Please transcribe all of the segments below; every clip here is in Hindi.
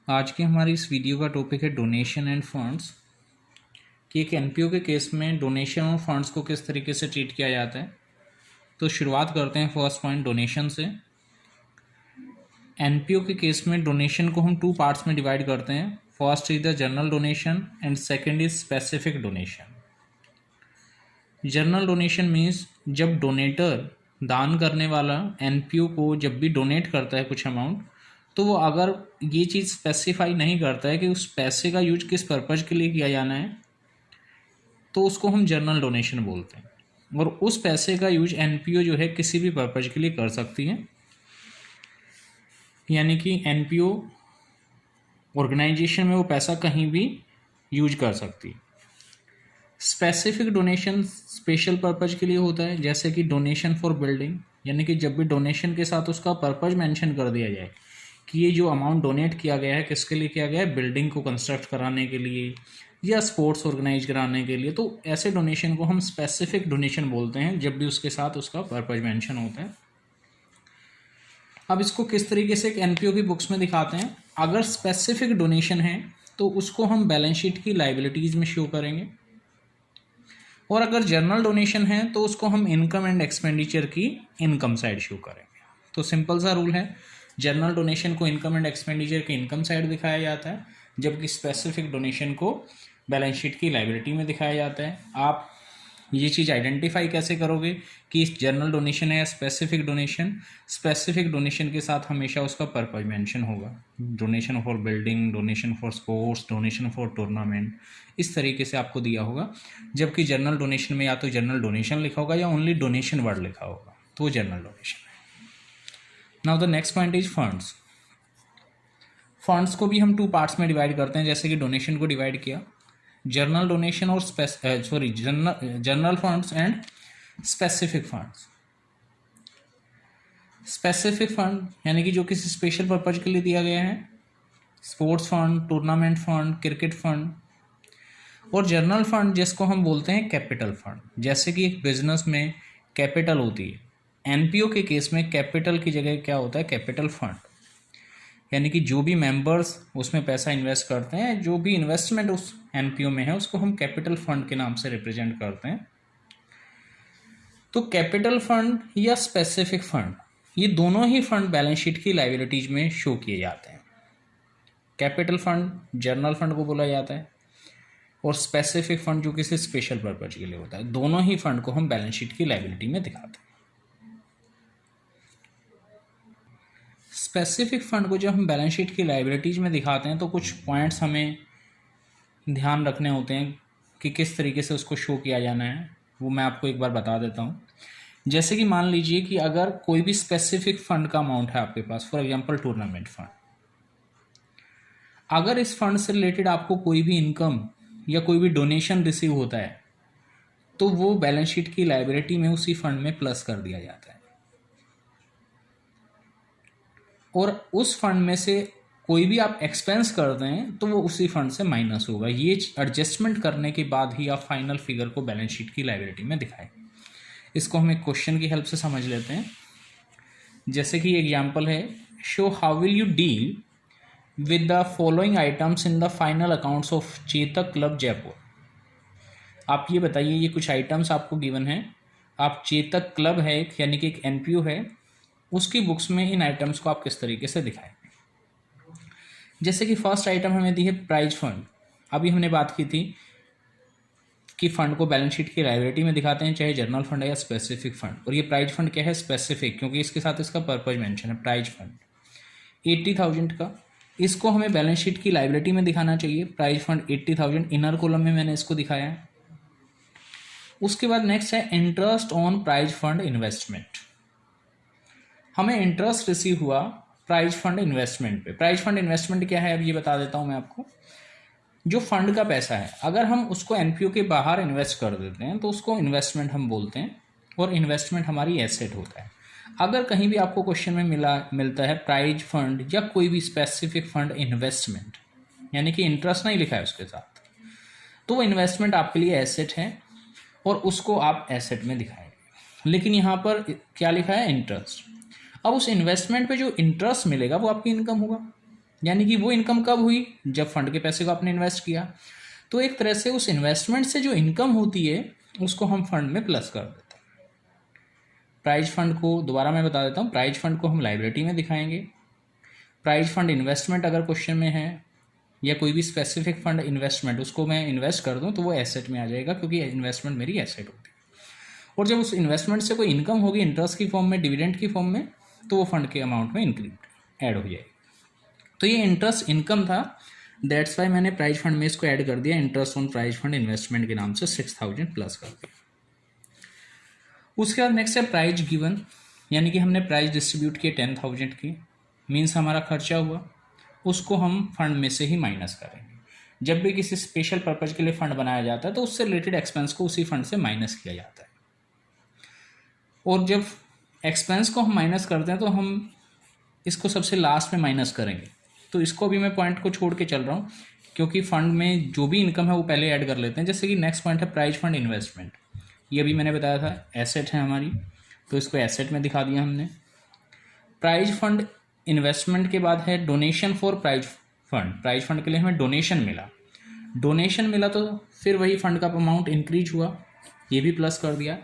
आज की हमारी इस वीडियो का टॉपिक है डोनेशन एंड फंड्स कि एक एनपीओ के केस में डोनेशन और फंड्स को किस तरीके से ट्रीट किया जाता है। तो शुरुआत करते हैं फर्स्ट पॉइंट डोनेशन से। एनपीओ के केस में डोनेशन को हम टू पार्ट्स में डिवाइड करते हैं। First is the general donation and second is specific donation. General donation means जब डोनेटर दान करने वाला एनपीओ को जब भी डोनेट करता है कुछ अमाउंट, तो वो अगर ये चीज़ स्पेसिफाई नहीं करता है कि उस पैसे का यूज किस पर्पज़ के लिए किया जाना है, तो उसको हम जनरल डोनेशन बोलते हैं। और उस पैसे का यूज एनपीओ जो है किसी भी पर्पज़ के लिए कर सकती है, यानी कि एनपीओ ऑर्गेनाइजेशन में वो पैसा कहीं भी यूज कर सकती है। स्पेसिफिक डोनेशन स्पेशल पर्पज़ के लिए होता है, जैसे कि डोनेशन फॉर बिल्डिंग, यानी कि जब भी डोनेशन के साथ उसका पर्पज़ मेंशन कर दिया जाए कि ये जो अमाउंट डोनेट किया गया है किसके लिए किया गया है, बिल्डिंग को कंस्ट्रक्ट कराने के लिए या स्पोर्ट्स ऑर्गेनाइज कराने के लिए, तो ऐसे डोनेशन को हम स्पेसिफिक डोनेशन बोलते हैं जब भी उसके साथ उसका पर्पज़ मेंशन होता है। अब इसको किस तरीके से एक एनपीओ की बुक्स में दिखाते हैं। अगर स्पेसिफिक डोनेशन है तो उसको हम बैलेंस शीट की लाइबिलिटीज़ में शो करेंगे, और अगर जनरल डोनेशन है तो उसको हम इनकम एंड एक्सपेंडिचर की इनकम साइड शो करेंगे। तो सिंपल सा रूल है, जनरल डोनेशन को इनकम एंड एक्सपेंडिचर की इनकम साइड दिखाया जाता है, जबकि स्पेसिफिक डोनेशन को बैलेंस शीट की लायबिलिटी में दिखाया जाता है। आप ये चीज़ आइडेंटिफाई कैसे करोगे कि इस जनरल डोनेशन है या स्पेसिफिक डोनेशन। स्पेसिफिक डोनेशन के साथ हमेशा उसका पर्पज मेंशन होगा, donation for building, donation for sports, donation for tournament, इस तरीके से आपको दिया होगा। जबकि जनरल डोनेशन में या तो जनरल डोनेशन लिखा होगा या ओनली डोनेशन वर्ड लिखा होगा, तो वो जनरल डोनेशन है। Now the next point is funds. Funds को भी हम टू पार्ट्स में डिवाइड करते हैं, जैसे कि डोनेशन को डिवाइड किया जनरल डोनेशन और general funds and specific funds. Specific fund यानी कि जो किसी स्पेशल पर्पज के लिए दिया गया है, sports fund, tournament fund, cricket fund. और जनरल फंड जिसको हम बोलते हैं कैपिटल फंड, जैसे कि एक बिजनेस में कैपिटल होती है, एनपीओ के केस में कैपिटल की जगह क्या होता है, कैपिटल फंड, यानी कि जो भी मेंबर्स उसमें पैसा इन्वेस्ट करते हैं, जो भी इन्वेस्टमेंट उस एनपीओ में है, उसको हम कैपिटल फंड के नाम से रिप्रेजेंट करते हैं। तो कैपिटल फंड या स्पेसिफिक फंड, ये दोनों ही फंड बैलेंस शीट की लायबिलिटीज में शो किए जाते हैं। कैपिटल फंड जनरल फंड को बोला जाता है, और स्पेसिफिक फंड जो किसी स्पेशल पर्पज के लिए होता है। दोनों ही फंड को हम बैलेंस शीट की लायबिलिटी में दिखाते हैं। स्पेसिफिक फंड को जब हम बैलेंस शीट की लायबिलिटीज में दिखाते हैं तो कुछ पॉइंट्स हमें ध्यान रखने होते हैं कि किस तरीके से उसको शो किया जाना है, वो मैं आपको एक बार बता देता हूँ। जैसे कि मान लीजिए कि अगर कोई भी स्पेसिफिक फंड का अमाउंट है आपके पास, फॉर एग्जांपल टूर्नामेंट फंड, अगर इस फंड से रिलेटेड आपको कोई भी इनकम या कोई भी डोनेशन रिसीव होता है, तो वो बैलेंस शीट की लायबिलिटी में उसी फंड में प्लस कर दिया जाता है, और उस फंड में से कोई भी आप एक्सपेंस कर दें तो वो उसी फंड से माइनस होगा। ये एडजस्टमेंट करने के बाद ही आप फाइनल फिगर को बैलेंस शीट की लायबिलिटी में दिखाएं। इसको हम एक क्वेश्चन की हेल्प से समझ लेते हैं। जैसे कि एग्जांपल है, show how will you deal with the following items in the final accounts of Chetak club Jaipur. आप ये बताइए, ये कुछ आइटम्स आपको गिवन है, आप चेतक क्लब है एक, यानी कि एक एनपीओ है, उसकी बुक्स में इन आइटम्स को आप किस तरीके से दिखाएं। जैसे कि फर्स्ट आइटम हमें दी है प्राइज फंड। अभी हमने बात की थी कि फंड को बैलेंस शीट की लायबिलिटी में दिखाते हैं, चाहे जनरल फंड है या स्पेसिफिक फंड। और ये प्राइज फंड क्या है, स्पेसिफिक, क्योंकि इसके साथ इसका पर्पज मेंशन है। प्राइज फंड 80,000 का, इसको हमें बैलेंस शीट की लायबिलिटी में दिखाना चाहिए। प्राइज फंड 80,000 इनर कॉलम में मैंने इसको दिखाया है। उसके बाद नेक्स्ट है interest on prize fund investment. हमें इंटरेस्ट रिसीव हुआ प्राइज फंड इन्वेस्टमेंट पे। प्राइज फंड इन्वेस्टमेंट क्या है, अब ये बता देता हूँ मैं आपको। जो फंड का पैसा है, अगर हम उसको एनपीओ के बाहर इन्वेस्ट कर देते हैं तो उसको इन्वेस्टमेंट हम बोलते हैं, और इन्वेस्टमेंट हमारी एसेट होता है। अगर कहीं भी आपको क्वेश्चन में मिलता है प्राइज फंड या कोई भी स्पेसिफिक फंड इन्वेस्टमेंट, यानी कि इंटरेस्ट नहीं लिखा है उसके साथ, तो वो इन्वेस्टमेंट आपके लिए एसेट है और उसको आप एसेट में दिखाएंगे। लेकिन यहाँ पर क्या लिखा है, इंटरेस्ट। अब उस इन्वेस्टमेंट पे जो इंटरेस्ट मिलेगा वो आपकी इनकम होगा। यानी कि वो इनकम कब हुई, जब फंड के पैसे को आपने इन्वेस्ट किया। तो एक तरह से उस इन्वेस्टमेंट से जो इनकम होती है उसको हम फंड में प्लस कर देते हैं। प्राइज फंड को दोबारा मैं बता देता हूँ, प्राइज फंड को हम लायबिलिटी में दिखाएंगे। प्राइज फंड इन्वेस्टमेंट अगर क्वेश्चन में है या कोई भी स्पेसिफिक फंड इन्वेस्टमेंट उसको मैं इन्वेस्ट कर दूं तो वो एसेट में आ जाएगा, क्योंकि इन्वेस्टमेंट मेरी एसेट होती है। और जब उस इन्वेस्टमेंट से कोई इनकम होगी इंटरेस्ट की फॉर्म में, डिविडेंड की फॉर्म में, तो वो फंड के अमाउंट में इंक्रीज ऐड हो जाएगी। तो ये इंटरेस्ट इनकम था, दैट्स वाई मैंने प्राइज फंड में इसको ऐड कर दिया, interest on prize fund investment के नाम से 6000 प्लस कर दिया। उसके बाद नेक्स्ट है प्राइज गिवन, यानी कि हमने प्राइज डिस्ट्रीब्यूट किए 10,000 की, मीन्स हमारा खर्चा हुआ, उसको हम फंड में से ही माइनस करेंगे। जब भी किसी स्पेशल पर्पज के लिए फंड बनाया जाता है तो उससे रिलेटेड एक्सपेंस को उसी फंड से माइनस किया जाता है। और जब एक्सपेंस को हम माइनस करते हैं तो हम इसको सबसे लास्ट में माइनस करेंगे। तो इसको भी मैं पॉइंट को छोड़ के चल रहा हूँ, क्योंकि फंड में जो भी इनकम है वो पहले ऐड कर लेते हैं। जैसे कि नेक्स्ट पॉइंट है प्राइज फंड इन्वेस्टमेंट, ये भी मैंने बताया था एसेट है हमारी, तो इसको एसेट में दिखा दिया हमने। प्राइज फंड इन्वेस्टमेंट के बाद है donation for prize fund, prize fund के लिए हमें डोनेशन मिला तो फिर वही फंड का अमाउंट इंक्रीज हुआ, ये भी प्लस कर दिया।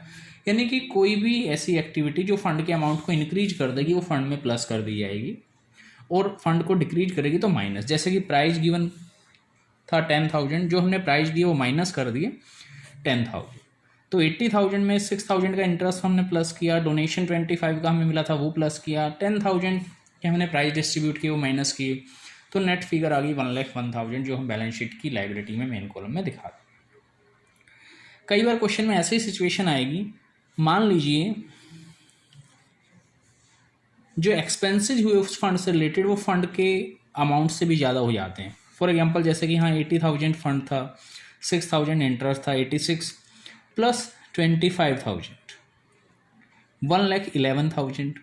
यानी कि कोई भी ऐसी एक्टिविटी जो फंड के अमाउंट को इंक्रीज कर देगी वो फंड में प्लस कर दी जाएगी, और फंड को डिक्रीज करेगी तो माइनस। जैसे कि प्राइज गिवन था 10,000, जो हमने प्राइज दिए वो माइनस कर दिए 10,000, तो 80,000 में 6,000 का इंटरेस्ट हमने प्लस किया, डोनेशन 25 का हमें मिला था वो प्लस किया, 10,000 के हमने प्राइस डिस्ट्रीब्यूट किए वो माइनस किए, तो नेट फिगर आ गई 1,01,000, जो हम बैलेंस शीट की लायबिलिटी में मेन कॉलम में दिखा दें। कई बार क्वेश्चन में ऐसी सिचुएशन आएगी, मान लीजिए जो एक्सपेंसेज हुए उस फंड से रिलेटेड वो फंड के अमाउंट से भी ज़्यादा हो जाते हैं। फॉर एग्जांपल जैसे कि हाँ 80,000 फंड था, 6,000 इंटरेस्ट था, 86 प्लस 25,000, 1,11,000,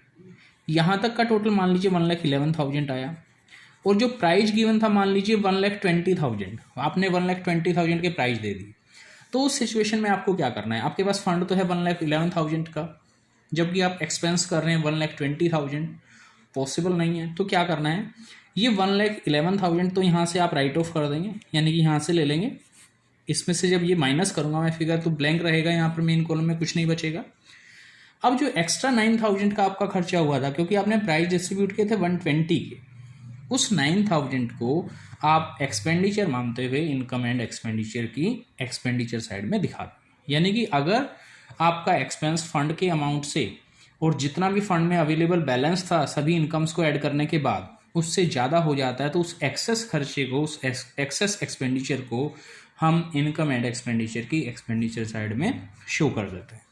यहाँ तक का टोटल मान लीजिए 1,11,000 आया। और जो प्राइज गिवन था मान लीजिए 1,20,000, आपने 1,20,000 के प्राइस दे दी। तो उस सिचुएशन में आपको क्या करना है, आपके पास फंड तो है 1,11,000 का, जबकि आप एक्सपेंस कर रहे हैं 1,20,000, पॉसिबल नहीं है। तो क्या करना है, ये 1,11,000 तो यहाँ से आप राइट ऑफ कर देंगे, यानी कि यहाँ से ले लेंगे, इसमें से जब ये माइनस करूँगा मैं फिगर तो ब्लैंक रहेगा, यहाँ पर मेन कॉलम में कुछ नहीं बचेगा। अब जो एक्स्ट्रा 9,000 का आपका खर्चा हुआ था, क्योंकि आपने प्राइस डिस्ट्रीब्यूट किए थे 120 के, उस 9,000 को आप एक्सपेंडिचर मानते हुए इनकम एंड एक्सपेंडिचर की एक्सपेंडिचर साइड में दिखा दें। यानी कि अगर आपका एक्सपेंस फंड के अमाउंट से और जितना भी फंड में अवेलेबल बैलेंस था सभी इनकम्स को ऐड करने के बाद उससे ज़्यादा हो जाता है, तो उस एक्सेस खर्चे को, उस एक्सेस एक्सपेंडिचर को हम इनकम एंड एक्सपेंडिचर की एक्सपेंडिचर साइड में शो कर देते हैं।